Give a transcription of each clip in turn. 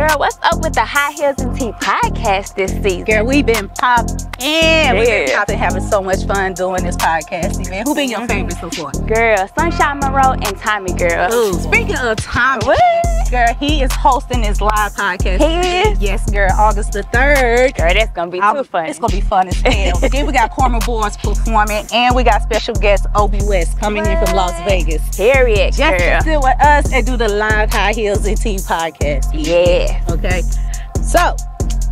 Girl, what's up with the High Heels and Tea podcast this season? Girl, we've been popping. We've been popping, having so much fun doing this podcast, man. Who been your favorite so far? Girl, Sunshine Monroe and Tommy, girl. Ooh, speaking of Tommy, what? Girl, he is hosting this live podcast. He is? Yes, girl, August the 3rd. Girl, that's gonna be too fun. It's gonna be fun as hell. Then we got Cormer Boys performing, and we got special guest Obi West coming in from Las Vegas. Period, Just girl. to sit with us and do the live High Heels and Tea podcast. Yeah. Okay. So,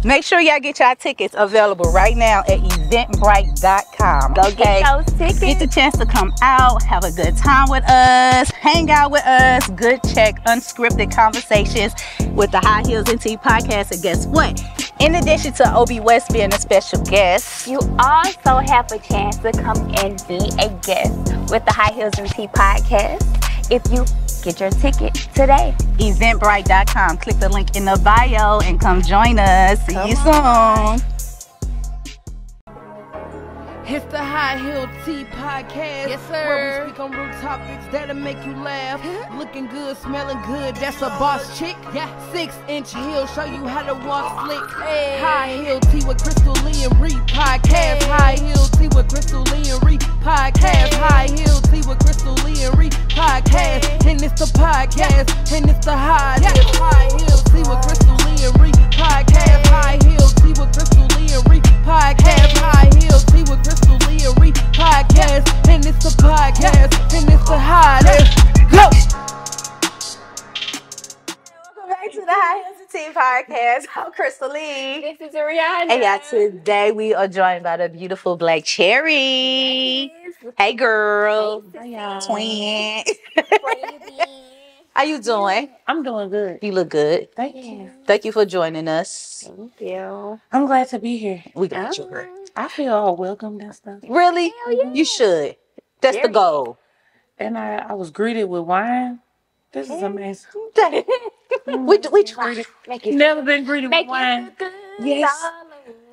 make sure y'all get y'all tickets available right now at eventbrite.com. Go get those tickets. Get the chance to come out, have a good time with us, hang out with us, good check, unscripted conversations with the High Heels and Tea podcast. And guess what? In addition to Obi West being a special guest, you also have a chance to come and be a guest with the High Heels and Tea podcast if you get your ticket today. Eventbrite.com. Click the link in the bio and come join us. See you soon. It's the High Heel Tea podcast. Yes, sir. Where we speak on real topics that'll make you laugh. Looking good, smelling good, that's a boss chick. Yeah. 6-inch heel, show you how to walk slick. Hey. High Heel Tea with Crystal Lee and Ree podcast. Hey. High Heel Tea with Crystal Lee and Ree podcast. Hey. High Heel Tea with Crystal Lee and Ree podcast. Hey. And it's the podcast, and it's the High Heel. High Heel Tea with Crystal Lee and Ree podcast. High Heel Tea with Crystal Lee and Ree podcast. High Heel Tea with Crystal Lee and Ree podcast, and it's the podcast, and it's the High. Let's go. Welcome back to the High Heels and Tea podcast. I'm Crystal Lee. This is Ariana. And y'all, today we are joined by the beautiful Blacc Cherri. Hey, girl. Hey, y'all. Twin. How you doing? I'm doing good. You look good. Thank you. Thank you for joining us. Thank you. I'm glad to be here. We got you, girl. I feel all welcomed and stuff. Really? yeah. You should. That's the goal. And I was greeted with wine. This is amazing. we tried. Never been greeted with wine. Yes.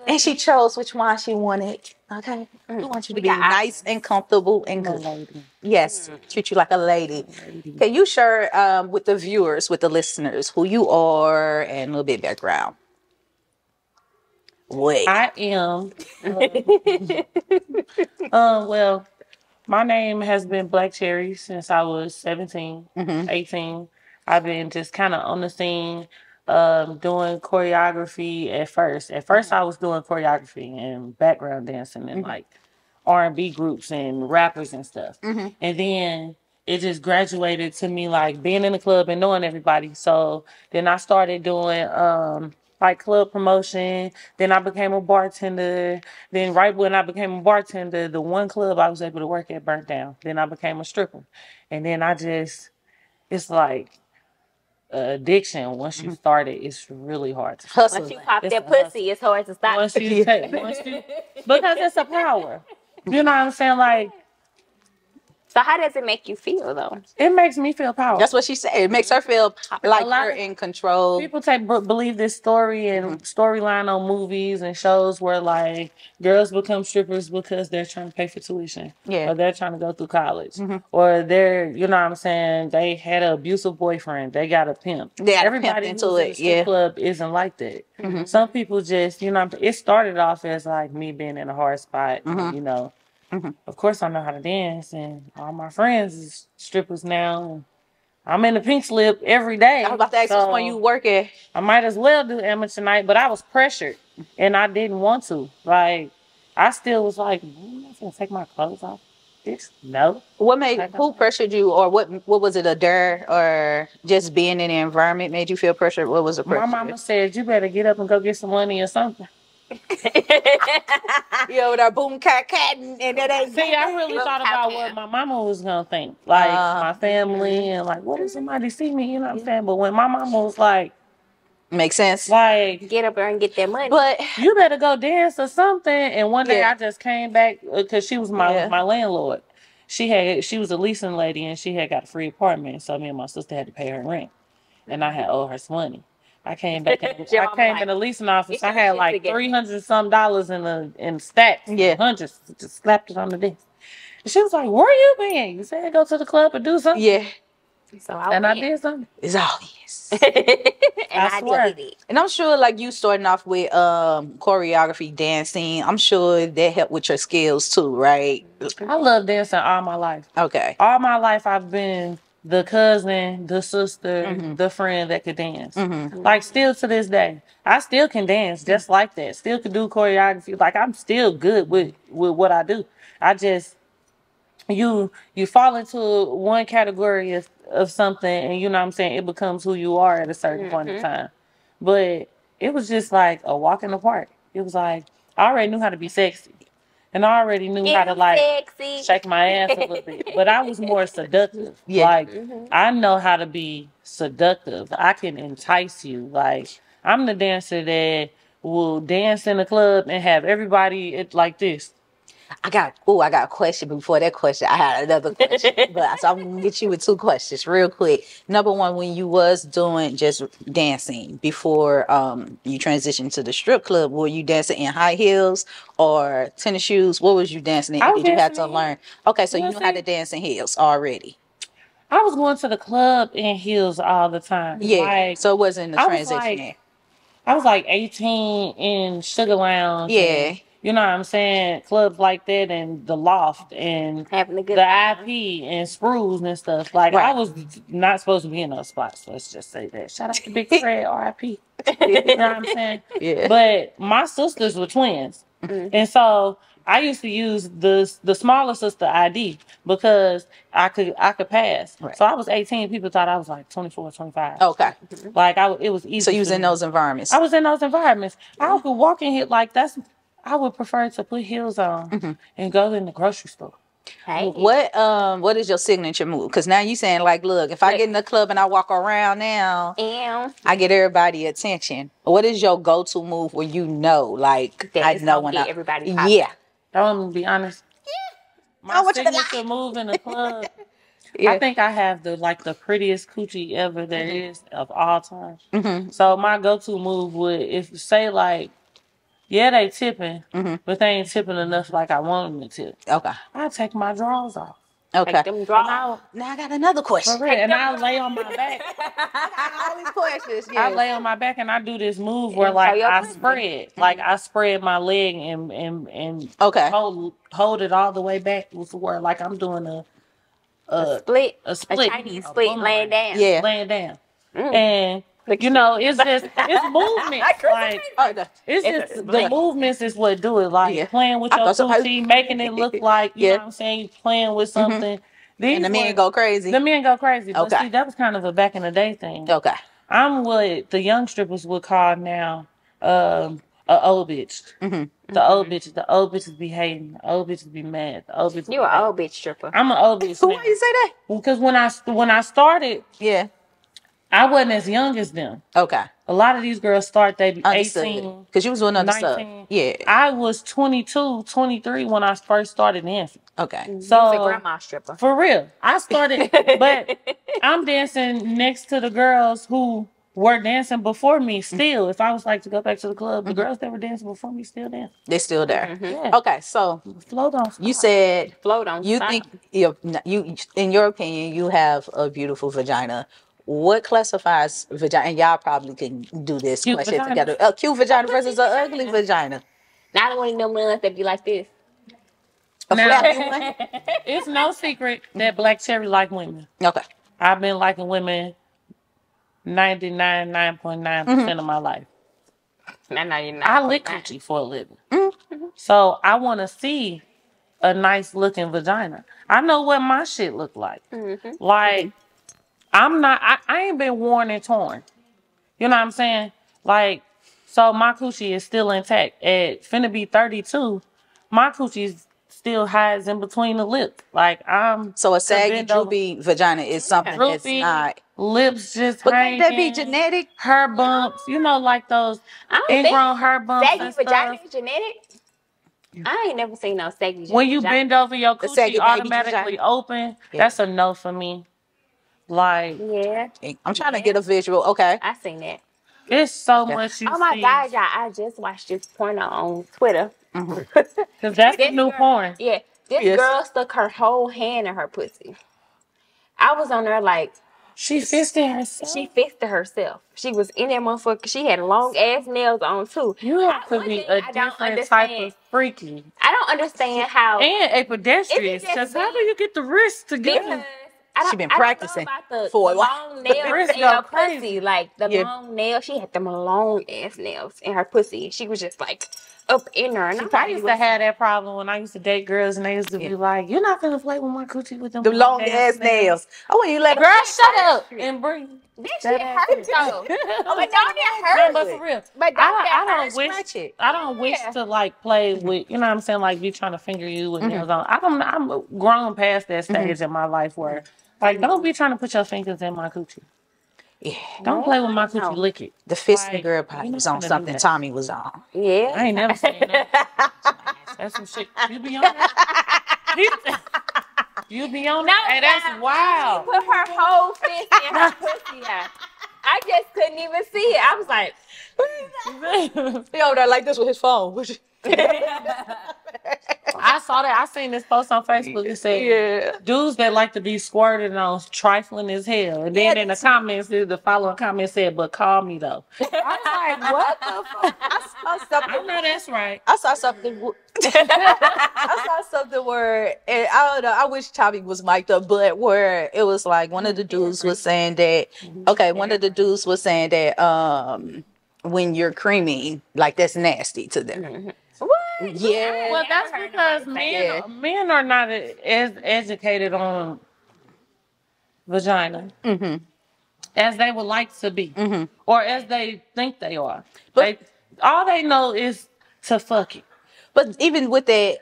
And she chose which wine she wanted. Okay. We want you to be nice and comfortable and good. Lady. Yes. Treat you like a lady. Can you share with the viewers, with the listeners, who you are and a little bit of background? Wait. I am. Well, my name has been Blacc Cherri since I was 17, 18. I've been just kind of on the scene doing choreography at first. At first, I was doing choreography and background dancing and like R&B groups and rappers and stuff. And then it just graduated to me like being in the club and knowing everybody. So then I started doing like club promotion. Then I became a bartender. Then right when I became a bartender, the one club I was able to work at burnt down. Then I became a stripper. And then it's like addiction. Once you start it, it's really hard to Hustle. Once you pop that pussy, it's hard to stop. because it's a power. You know what I'm saying? Like, So how does it make you feel, though? it makes me feel powerful. That's what she said. It makes her feel like A lot you're of in control. People believe this story and storyline on movies and shows where like girls become strippers because they're trying to pay for tuition. Yeah. Or they're trying to go through college. Or they're, you know what I'm saying, they had an abusive boyfriend. They got a pimp. They got a Everybody pimp who's into in it, the strip club isn't like that. Some people just, you know, it started off as like me being in a hard spot, you know. Of course, I know how to dance, and all my friends is strippers now. I'm in the pink slip every day. I was about to ask which one you work at. I might as well do amateur night, but I was pressured, and I didn't want to. Like, I still was like, I'm not gonna take my clothes off. Bitch, no. Who pressured you, or what was it, a dare, or just being in the environment made you feel pressured? What was the pressure? My mama said, you better get up and go get some money or something. You over there boom cat and that ain't. See, I really thought about what my mama was gonna think, like my family, and like, what if somebody see me? You know what I'm saying? But when my mama was like, makes sense. like, Get up there and get that money. But you better go dance or something. And one day I just came back because she was my landlord. She was a leasing lady, and she had got a free apartment. So me and my sister had to pay her rent, and I had owed her some money. I came back. I came in the leasing office. I had like $300 in stacks. Hundreds. Just slapped it on the desk. And she was like, "Where you been? You said go to the club and do something." yeah, So I did something. It's all yes. and I swear. did it. And I'm sure, like, you starting off with choreography, dancing. I'm sure that helped with your skills too, right? I love dancing all my life. Okay. All my life, I've been the cousin, the sister, the friend that could dance. Like, still to this day, I still can dance just like that. Still can do choreography. Like, I'm still good with what I do. I just you fall into one category of something, and you know what I'm saying, it becomes who you are at a certain point in time. But it was just like a walk in the park. It was like I already knew how to be sexy. And I already knew how to like sexy. shake my ass a little bit. But I was more seductive. Yeah. Like I know how to be seductive. I can entice you. Like I'm the dancer that will dance in the club and have everybody like this. I got a question. Before that question, I had another question. So I'm gonna get you with two questions real quick. Number one, when you was doing just dancing before you transitioned to the strip club, were you dancing in high heels or tennis shoes? What was you dancing in? I was Did you have to dancing in learn? Okay, so you know how to dance in heels already. I was going to the club in heels all the time. Yeah. Like, So it wasn't the I was transition like- there. I was like 18 in Sugar Lounge. Yeah. And, you know what I'm saying? Clubs like that and the Loft and Having a good the time. IP and Sprues and stuff. Like, Right. I was not supposed to be in those spots. Let's just say that. Shout out to Big Fred, RIP. You know what I'm saying? Yeah. But my sisters were twins. And so I used to use the smaller sister ID because I could pass. Right. So I was 18. People thought I was like 24, 25. Okay. Like it was easy. So you was for in me. those environments. I was in those environments. I could walk in here like I would prefer to put heels on and go in the grocery store. Hey. What is your signature move? Because now you saying like, look, if I get in the club and I walk around now, I get everybody attention. What is your go-to move where you know, like, That I is know gonna when get I everybody popping. yeah. I'm gonna be honest. I My want you to signature move in the club. Yeah. I think I have the prettiest coochie ever there is of all time. So my go-to move would, if say like, yeah, they tipping, but they ain't tipping enough like I want them to tip. Okay. I take my drawers off. Okay. Take them draws. Now I got another question. For real, and I lay on my back. All these questions. I Yes. lay on my back and I do this move where like your I pussy. spread, like I spread my leg and Okay. hold it all the way back to where like I'm doing a Split. split, A Chinese a split boomerang. laying down. Yeah. laying down, and you know it's just it's movements like. Oh, no. It's It's just a the split. movements is what do it. Like Yeah. playing with I your thought somebody- coochie, making it look like you Yeah. know what I'm saying, you playing with something. These And the men were- go crazy. The men go crazy. But Okay. see, that was kind of a back in the day thing. Okay. I'm what the young strippers would call now a old bitch. The old bitches. The old bitches be hating. The old bitches be mad. The old bitches. You be an mad. old bitch stripper. I'm an old bitch. So now. why you say that? Because when I started, Yeah. I wasn't as young as them. Okay. A lot of these girls start they be 18. Understood. Because you was doing other stuff. 19. Yeah. I was 22, 23 when I first started dancing. Okay. You was a So grandma stripper. for real, I started, but I'm dancing next to the girls who were dancing before me. Still, if I was like to go back to the club, the girls that were dancing before me still dance. They're still there. Yeah. Okay. So Flow don't stop. you said Float on. you think you, in your opinion, you have a beautiful vagina. What classifies vagina? And y'all probably can do this Cute question vagina. together. A cute vagina versus an ugly vagina. Not one of them ones that be like this. A Now- flappy one. It's no secret that Blacc Cherri like women. Okay. I've been liking women 9.9% of my life. I lick coochie for a living. So I want to see a nice looking vagina. I know what my shit look like. Like, I ain't been worn and torn. You know what I'm saying? Like, so my coochie is still intact. At finna be 32, my coochie still hides in between the lips. Like, So a saggy, bend over. droopy vagina is something that's droopy, not. lips just But hanging. can't that be genetic? Hair bumps, you know, like those I don't think ingrown hair bumps saggy and vagina stuff. is genetic. I ain't never seen no saggy When you vagina. bend over, your The saggy coochie baby automatically vagina. open. Yeah. That's a no for me. Like, Yeah, I'm trying to get a visual. Okay. I seen that. it's so much you Oh my see. God, y'all! I just watched this porno on Twitter. Because that's the This new girl- porn. Yeah, this Yes. girl stuck her whole hand in her pussy. I was on there like, She fisted herself. She fisted herself. She was in that motherfucker. She had long ass nails on too. You have to be a different type of freaky. I don't understand how. And a pedestrian. Because how do you get the wrist together? She been practicing for a while. Long nails in her pussy. Like the long nails. She had them long ass nails in her pussy. She was just like up in there. And I used to have that problem when I used to date girls, and they used to be like, "You're not gonna play with my coochie with them The long ass nails." Oh, when you let girl, shut up and bring. That shit hurt though. But don't it hurt? But for real, but I don't wish to like play with. You know what I'm saying? Like be trying to finger you with nails on. I'm grown past that stage in my life where like don't be trying to put your fingers in my coochie. Yeah. Don't play with my coochie, lick it. The fisting girl probably was on something Tommy was on. Yeah. I ain't never seen that. That's some shit. You be on that? You be on that? Hey, that's wild. She put her whole fist in her pussy out. I just couldn't even see it. I was like, he over there like this with his phone. I saw that. I seen this post on Facebook. It said, dudes that like to be squirted on trifling as hell. And then in the comments, the following comment said, but call me though. I was like, what the fuck? I saw something. I know that's right. I saw something. I saw something where, and I don't know, I wish Tommy was mic'd up, but where it was like one of the dudes was saying that, when you're creamy, like that's nasty to them. what? Yeah. Well, that's because men are not as educated on vagina as they would like to be, or as they think they are. But all they know is to fuck it. But even with that,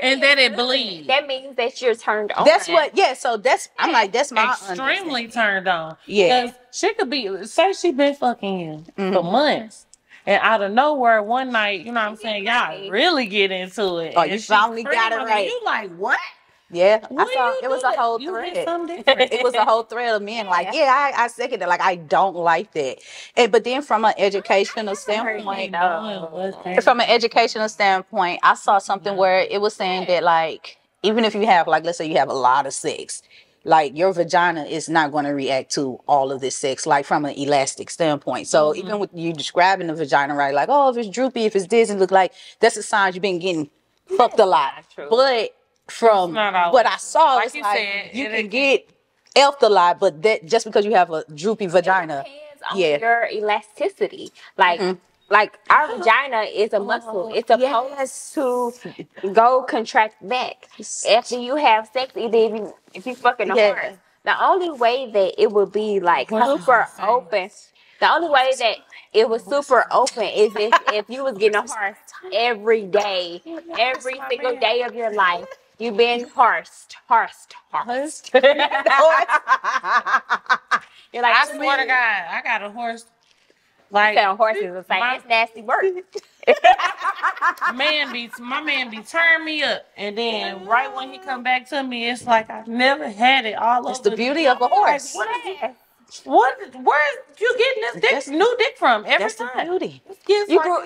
and that it bleeds. That means that you're turned on. That's what. Yeah. So that's. I'm like, that's my extremely turned on. Yeah. Because she could be. Say she been fucking you for months, and out of nowhere one night, you know what I'm saying? Y'all really get into it. Oh, you finally got it right. You like what? Yeah, I saw it was a whole thread. It was a whole thread of men like, I second it. Like, I don't like that. But then from an educational standpoint, I saw something where it was saying that like, even if you have like, let's say you have a lot of sex, like your vagina is not going to react to all of this sex, like from an elastic standpoint. So even with you describing the vagina, right? Like, oh, if it's droopy, if it's this, it look like that's a sign you've been getting fucked a lot. But from what I saw, it's like you can get elfed a lot, but that just because you have a droopy vagina, on your elasticity, like our vagina is a muscle. It's supposed to go contract back after you have sex. Either if you fucking a horse, the only way that it would be like super open. The only way that it was super open is if you was getting a horse every day, every single day of your life. You've been horsed. You're like, I swear to God, I got a horse. Like, horses is like, that's nasty work. my man be turning me up, and then right when he come back to me, it's like I've never had it all over. It's the beauty of a horse. Where's you getting this new dick from? Every time. The beauty.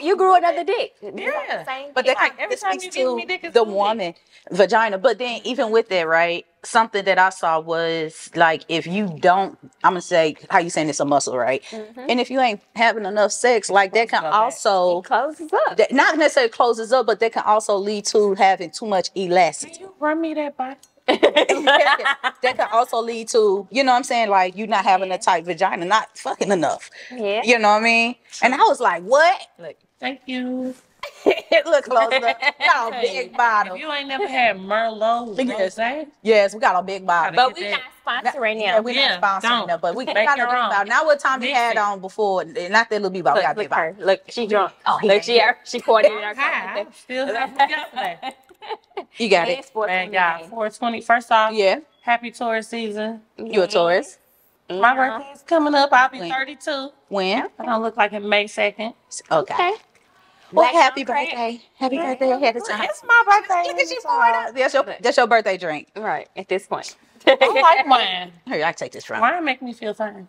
You grew another dick. Yeah. But that every time you give me dick, the woman vagina. But then even with that, right? Something that I saw was like, if you don't, I'm gonna say, how you saying it's a muscle, right? And if you ain't having enough sex, like that can also closes up. Not necessarily closes up, but that can also lead to having too much elasticity. Can you run me that body? That can also lead to, you know what I'm saying, like you not having a tight vagina, not fucking enough. Yeah. You know what I mean? And I was like, what? Look, thank you. Look closer. We got a big bottle. If you ain't never had Merlot, yes, we got a big bottle. But we're not sponsoring them. Yeah, we're not sponsoring them, but we got a big bottle. Not what Tommy had on before, not that little big bottle. Look, she drunk. Oh, look, she poured it in her cup. Still yesterday. You got it. Man, y'all, 420. First off, happy Taurus season. You a Taurus? My birthday's coming up. I'll be 32. When? I don't look like it May 2nd. Okay. Well, happy birthday. Happy birthday ahead of time. It's my birthday. Look at you pouring up. That's your birthday drink. Right, at this point. I like wine. Here, I take this from. Wine make me feel fine.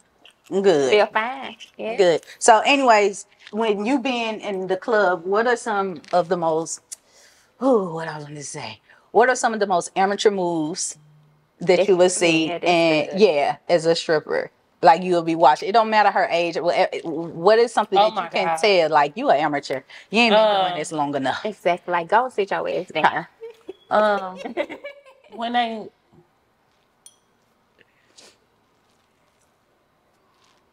Good. Feel fine. Yeah. Good. So anyways, when you been in the club, what are some of the most, what I was going to say? What are some of the most amateur moves that you would see as a stripper? Like you'll be watching. It don't matter her age. What is something that you can tell? Like you an amateur. You ain't been doing this long enough. Exactly. Like go sit your ass down. When they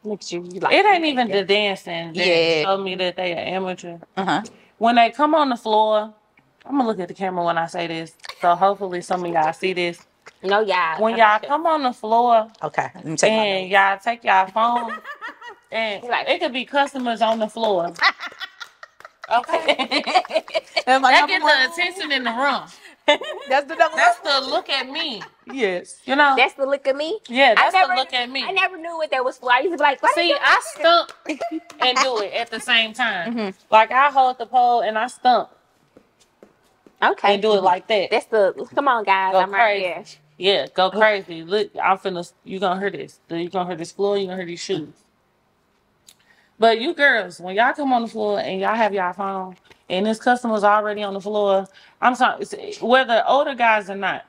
look at you, like it ain't even the dancing that show me that they are amateur. When they come on the floor, I'm gonna look at the camera when I say this. So hopefully some of y'all see this. No, y'all. When y'all come on the floor, okay, let me take and y'all take y'all phone, and it could be customers on the floor. Okay, that get the attention in the room. That's the look at me. Yes. You know? That's the look at me? Yeah, that's the look at me. I never knew what that was for. I used to be like, see, I stump and do it at the same time. Like I hold the pole and I stump. Okay. And do it like that. That's the, come on guys, go I'm crazy. right here. Yeah, go crazy. Look, you gonna hear this. You gonna hear this floor, you gonna hear these shoes. But you girls, when y'all come on the floor and y'all have y'all phone, and this customer's already on the floor, I'm sorry, whether older guys or not,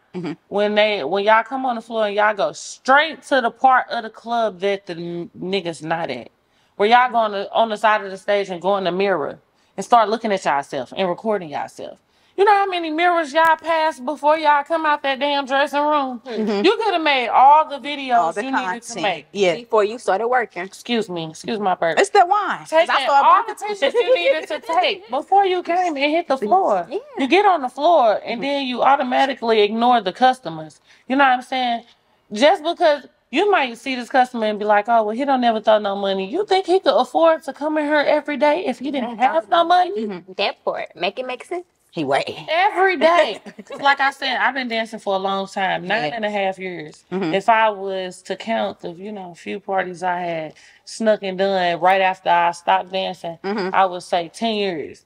when y'all come on the floor and y'all go straight to the part of the club that the niggas not at, where y'all go on the side of the stage and go in the mirror and start looking at yourself and recording yourself. You know how many mirrors y'all pass before y'all come out that damn dressing room? You could have made all the videos you needed to make. Yeah. Before you started working. Excuse my burp. It's the wine. Taking all the pictures you needed to take before you came and hit the floor. Yeah. You get on the floor and then you automatically ignore the customers. You know what I'm saying? Just because you might see this customer and be like, oh, well, he don't never throw no money. You think he could afford to come in here every day if he didn't have no money? That part. Make it make sense. He waiting. Every day. Like I said, I've been dancing for a long time, 9.5 years. If I was to count the, few parties I had snuck and done right after I stopped dancing, I would say 10 years.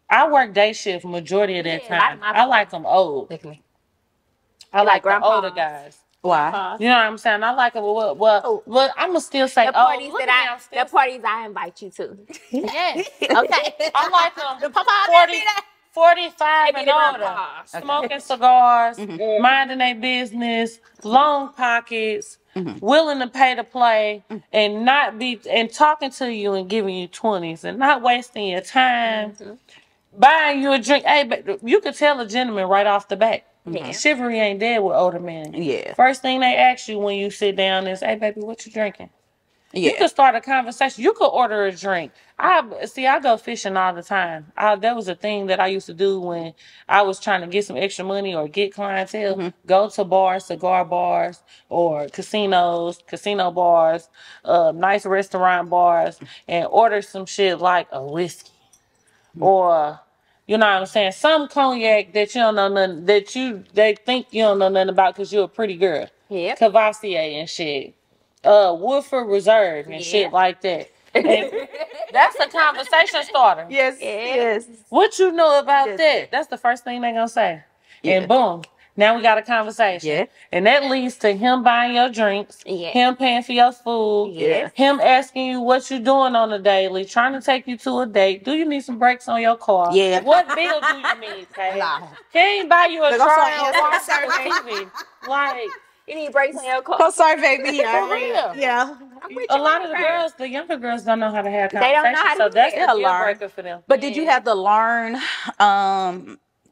I work day shift majority of that time. I like them old. I like the older guys. Why? You know what I'm saying? I like it. Well, I'm gonna still say, the parties the parties I invite you to. Yes. Okay. I like them. 45 and older. Smoking cigars, minding their business, long pockets, willing to pay to play, and talking to you and giving you 20s and not wasting your time. Buying you a drink. Hey, but you could tell a gentleman right off the bat. Chivalry ain't dead with older men. Yeah. First thing they ask you when you sit down is, hey, baby, what you drinking? Yeah. You could start a conversation. You could order a drink. I go fishing all the time. That was a thing that I used to do when I was trying to get some extra money or get clientele. Go to bars, cigar bars, or casinos, casino bars, nice restaurant bars, and order some shit like a whiskey. Or, you know what I'm saying, some cognac that you don't know nothing, they think you don't know nothing about because you're a pretty girl. Yeah. Cavassier and shit. Woodford Reserve and shit like that. And that's a conversation starter. Yes. What you know about that? That's the first thing they gonna say. Yeah. And boom. Now we got a conversation. Yeah. And that leads to him buying your drinks, him paying for your food, him asking you what you doing on the daily, trying to take you to a date. Do you need some brakes on your car? Yeah. What bill do you need, Kay? Can't buy you a trial TV. Like, you need brakes on your car. Oh, sorry, baby. For real. Yeah. A lot of the younger girls don't know how to have conversations. They don't know how to so that's a deal learn. breaker for them. But did you have to learn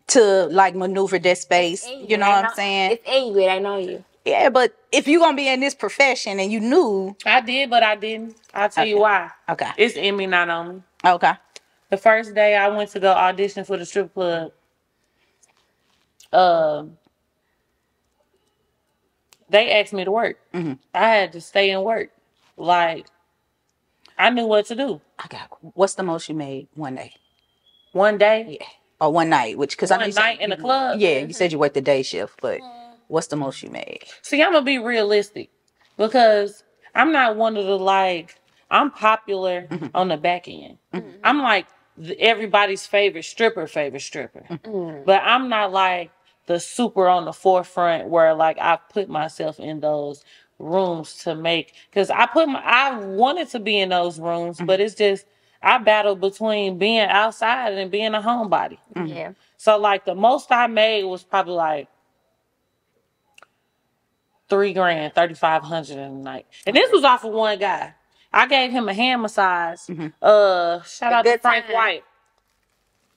to like maneuver that space? You know what I'm saying? It's in you. I know you. Yeah, but if you're gonna be in this profession and you knew, I did, but I didn't. I'll tell you why. Okay. It's in me, not on me. Okay. The first day I went to go audition for the strip club, they asked me to work. I had to stay and work. Like, I knew what to do. What's the most you made one day? One day? Yeah. Or one night, because I know you night in the club? Yeah, you said you worked the day shift, but what's the most you made? See, I'm going to be realistic because I'm not one of the, I'm popular on the back end. I'm like everybody's favorite stripper. But I'm not like the super on the forefront where I put myself in those rooms to make, because I wanted to be in those rooms, but it's just I battle between being outside and being a homebody. So the most I made was probably $3 grand, 3,500 in the night. And this was off of one guy. I gave him a hand massage. Shout out to Frank White.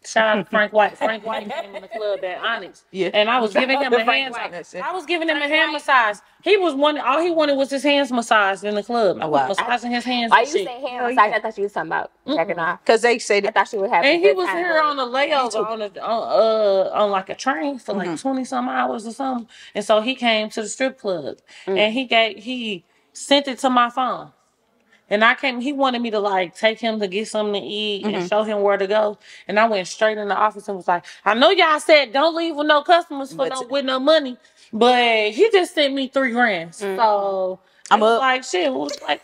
Shout out to Frank White. Frank White came in the club at Onyx. Yeah. And I was giving him a hand massage. He was all he wanted was his hands massaged in the club. I was massaging his hands. Why you say hand massage? I thought you was talking about jacking off. Because they say that. I thought she would have. And he was here on a layover on like a train for like 20 some hours or something. And so he came to the strip club and he sent it to my phone. And he wanted me to like take him to get something to eat and show him where to go. And I went straight in the office and was like, I know y'all said don't leave with no customers with no money, but he just sent me $3 grand. So I'm up. Like, shit, like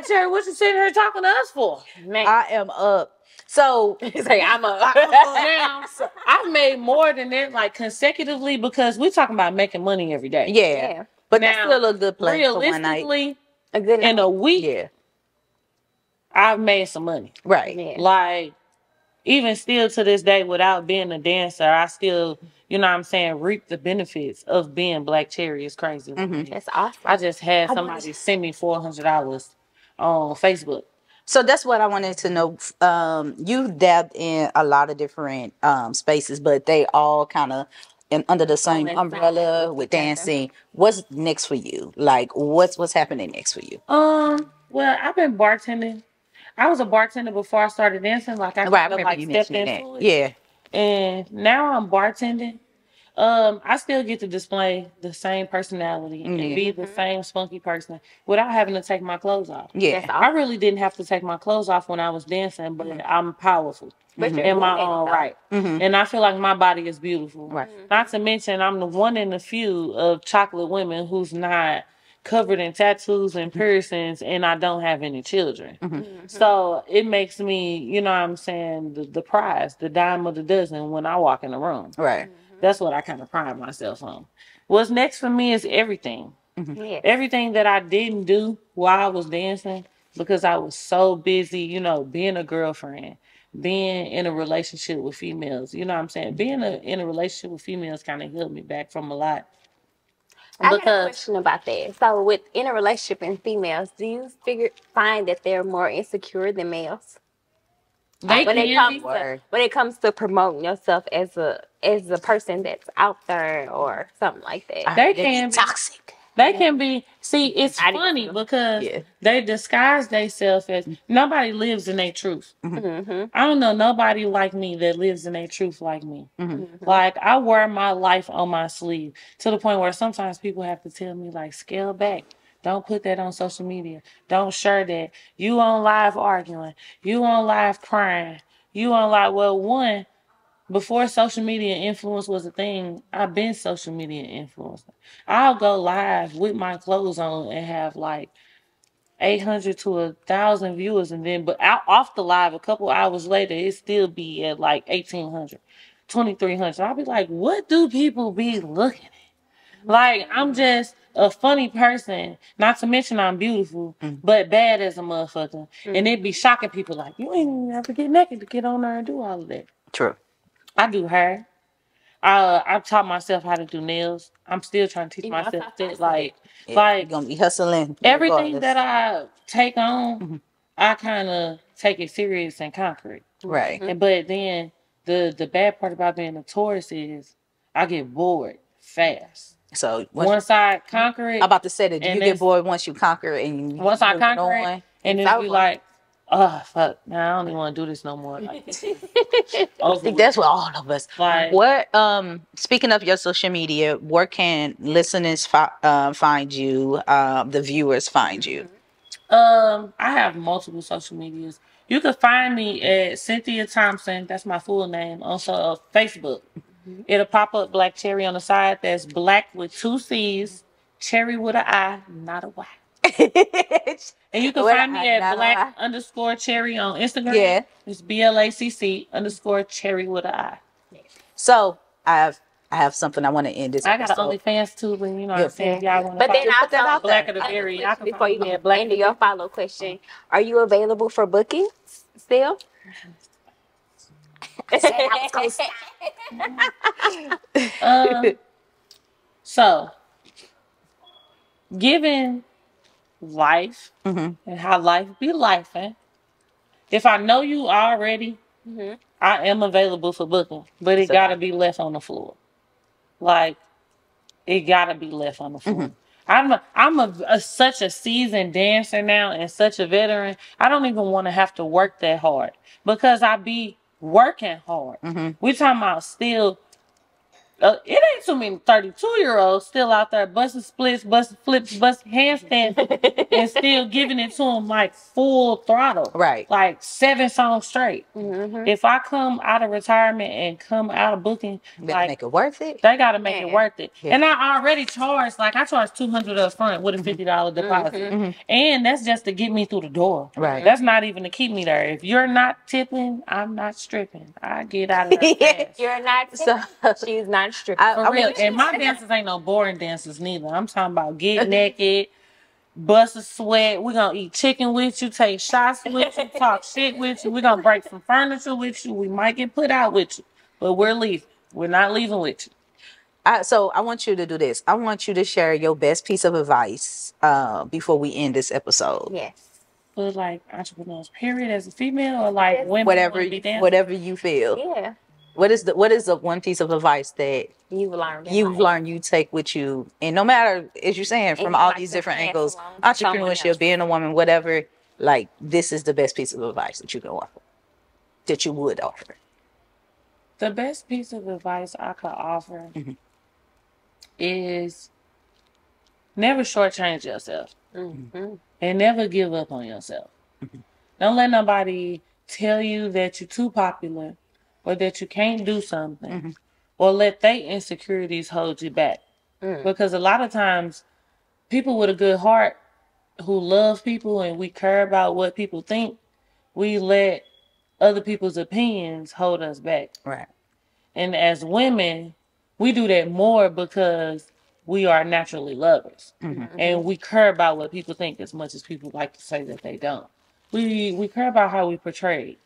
Cherri, what you sitting here talking to us for? Man. I am up. So he's like, I'm up. Now, I've made more than that, like consecutively, because we're talking about making money every day. Yeah. But now, that's still a good plan for one night. Realistically, in a week, I've made some money. Right. Yeah. Like, even still to this day, without being a dancer, I still, you know what I'm saying, reap the benefits of being Blacc Cherri. It's crazy. That's awesome. I just had somebody send me $400 on Facebook. So that's what I wanted to know. You dabbed in a lot of different spaces, but they all kind of under the same umbrella with dancing. What's next for you? Like, what's happening next for you? Well, I've been bartending. I was a bartender before I started dancing. Like, I stepped into it. Yeah. And now I'm bartending. I still get to display the same personality and be the same spunky person without having to take my clothes off. Yeah. I really didn't have to take my clothes off when I was dancing, but I'm powerful in my own right. And I feel like my body is beautiful. Right. Not to mention, I'm the one in the few of chocolate women who's not covered in tattoos and piercings, and I don't have any children. So it makes me, you know what I'm saying, the prize, the dime of the dozen when I walk in the room. Right. That's what I kind of pride myself on. What's next for me is everything. Yes. Everything that I didn't do while I was dancing because I was so busy, you know, being a girlfriend, being in a relationship with females. You know what I'm saying? Being in a relationship with females kind of held me back from a lot. I got a question about that. So, within a relationship and females, do you find that they're more insecure than males? When it comes to promoting yourself as a person that's out there or something like that, they can be toxic. They can be. See, it's funny because they disguise themselves as nobody lives in their truth. I don't know nobody like me that lives in their truth like me. Like, I wear my life on my sleeve to the point where sometimes people have to tell me, like, scale back. Don't put that on social media. Don't share that. You on live arguing. You on live crying. You on live. Well, one, before social media influence was a thing, I've been social media influencer. I'll go live with my clothes on and have like 800 to 1,000 viewers, and then off the live a couple hours later, it still be at like 1,800, 2,300. I'll be like, what do people be looking at? Like, I'm just a funny person, not to mention I'm beautiful, but bad as a motherfucker. And it be shocking people like, you ain't even have to get naked to get on there and do all of that. True. I do hair. I've taught myself how to do nails. I'm still trying to teach myself that, like, you're gonna be hustling. Everything that I take on, I kind of take it serious and conquer it. Right. But then the bad part about being a tourist is I get bored fast. So once I conquer it, I'm about to say that you get bored once you conquer it, and once I conquer it, and then be like, oh fuck, now I don't even want to do this no more. Like, I think that's what all of us. Like, what? Speaking of your social media, where can listeners find you? The viewers find you. I have multiple social medias. You can find me at Cynthia Thompson. That's my full name. Also, Facebook. It'll pop up Blacc Cherri on the side. That's Black with 2 C's, Cherry with an I, not a Y. And you can find me at Blacc_Cherri on Instagram. Yeah. It's BLACC_Cherry with an I. So I have something I want to end this. I got an OnlyFans too, but you know what I'm saying. Y'all want to. But then also, Black of the Berry. Before you get into your follow question, are you available for booking still? So given life and how life be lifing, if I know you already, I am available for booking, but it gotta be left on the floor. Like, it gotta be left on the floor. I'm such a seasoned dancer now and such a veteran. I don't even want to have to work that hard because I be working hard. We talking about still. It ain't too many 32-year-olds still out there busting splits, busting flips, busting handstands, and still giving it to them like full throttle. Right. Like 7 songs straight. If I come out of retirement and come out of booking, like, make it worth it. they got to make it worth it. Yeah. And I already charge, like I charge $200 up front with a $50 deposit. And that's just to get me through the door. Right. That's not even to keep me there. If you're not tipping, I'm not stripping. I get out of there fast. You're not tipping. She's not stripping. For real. And my dancers ain't no boring dancers neither. I'm talking about get naked, bust a sweat. We're going to eat chicken with you, take shots with you, talk shit with you. We're going to break some furniture with you. We might get put out with you, but we're leaving. We're not leaving with you. So I want you to do this. I want you to share your best piece of advice before we end this episode. Yes. For like entrepreneurs, period, as a female, or like women, whatever you feel. Yeah. What is the one piece of advice that you've learned you take with you, and no matter, as you're saying, from all these different angles, entrepreneurship, being a woman, whatever, like, this is the best piece of advice that you can offer, that you would offer. The best piece of advice I could offer is never shortchange yourself and never give up on yourself. Don't let nobody tell you that you're too popular or that you can't do something or let their insecurities hold you back. Because a lot of times people with a good heart who love people and we care about what people think, we let other people's opinions hold us back. Right. And as women, we do that more because we are naturally lovers. And we care about what people think as much as people like to say that they don't. We care about how we portray.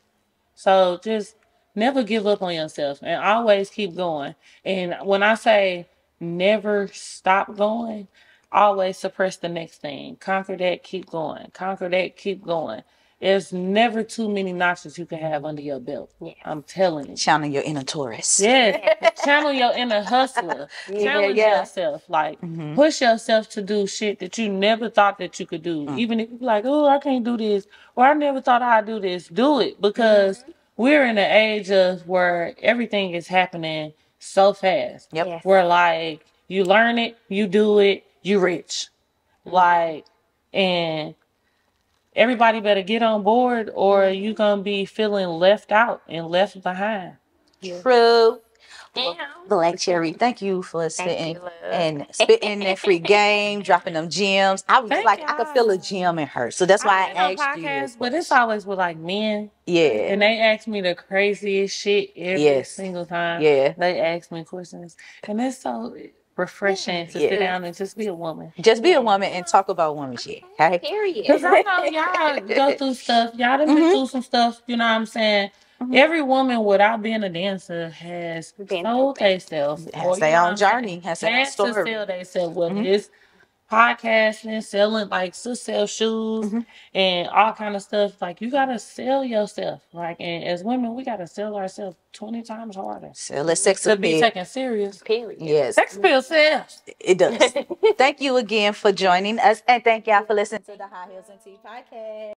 So just never give up on yourself and always keep going. And when I say never stop going, always suppress the next thing. Conquer that, keep going. Conquer that, keep going. There's never too many notches you can have under your belt. Yeah. I'm telling you. Channel your inner Taurus. Yes. Channel your inner hustler. Challenge yourself. Like, push yourself to do shit that you never thought that you could do. Even if you're like, oh, I can't do this. Or I never thought I'd do this. Do it. Because we're in an age of where everything is happening so fast. Yep. Yes. Where, like, you learn it, you do it, you rich. Like, and everybody better get on board or you gonna be feeling left out and left behind. True. Blacc Cherri, thank you for sitting and spitting that free game, dropping them gems. I was I could feel a gem in her. So that's why I asked you this. But it's always with like men. Yeah. And they ask me the craziest shit every single time. Yeah. They ask me questions. And it's so refreshing to sit down and just be a woman. Just be a woman and talk about woman shit. Okay? Period. Because I know y'all go through stuff. Y'all done been through some stuff, you know what I'm saying? Every woman without being a dancer has sold themselves. Has their own journey. Has their own story. To sell themselves, whether it's podcasting, selling, like, to sell shoes and all kind of stuff. Like, you got to sell yourself. Like, and as women, we got to sell ourselves 20 times harder. Sell a sex appeal. To be taken serious. Period. Yes. Sex appeal sells. It does. Thank you again for joining us. And thank y'all for listening to the High Heels and Tea podcast.